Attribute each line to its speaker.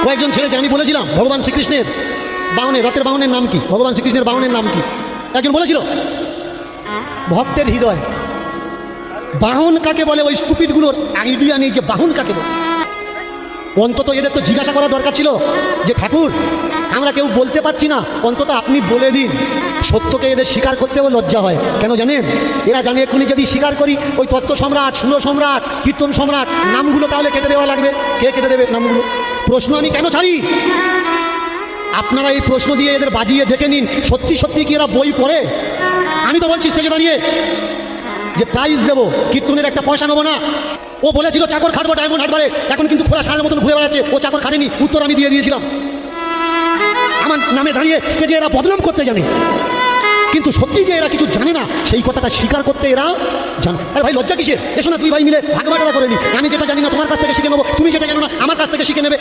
Speaker 1: কয়েকজন ছেড়েছে। আমি বলেছিলাম ভগবান শ্রীকৃষ্ণের বাহনের, রথের বাহনের নাম কি? ভগবান শ্রীকৃষ্ণের বাহনের নাম কি? একজন বলেছিল ভক্তের হৃদয়। বাহন কাকে বলে ওই স্টুপিডগুলোর আইডিয়া নেই যে বাহন কাকে বলে। অন্তত এদের তো জিজ্ঞাসা করা দরকার ছিল যে ঠাকুর আমরা কেউ বলতে পারছি না, অন্তত আপনি বলে দিন। সত্যকে এদের স্বীকার করতেও লজ্জা হয়। কেন জানেন? এরা জানে এক্ষুনি যদি স্বীকার করি ওই তত্ত্ব সম্রাট, সুর সম্রাট, কীর্তন সম্রাট নামগুলো তাহলে কেটে দেওয়া লাগবে। কে কেটে দেবে নামগুলো? প্রশ্ন আমি কেন ছাড়ি? আপনারা এই প্রশ্ন দিয়ে এদের বাজিয়ে দেখে নিন সত্যি সত্যি কি এরা বই পড়ে। আমি তো বলছি স্টেজে দাঁড়িয়ে যে প্রাইজ দেবো, কীর্তনের একটা পয়সা নেবো না। ও বলেছিল চাকর খাটবো ডায়মন্ড হাটবারে, এখন কিন্তু খোলা সারের মতন ঘুরে বেড়াচ্ছে। ও চাকর খাটেনি, উত্তর আমি দিয়ে দিয়েছিলাম। আমার নামে দাঁড়িয়ে স্টেজে এরা বদনাম করতে জানে, কিন্তু সত্যি যে এরা কিছু জানে না সেই কথাটা স্বীকার করতে এরা জানে। আরে ভাই লজ্জা কিসের? এসো না দুই ভাই মিলে ভাগ বাটোয়ারা করে নি। আমি যেটা জানি না তোমার কাছ থেকে শিখে নেবো, তুমি যেটা জানো না আমার কাছ থেকে শিখে নেবে।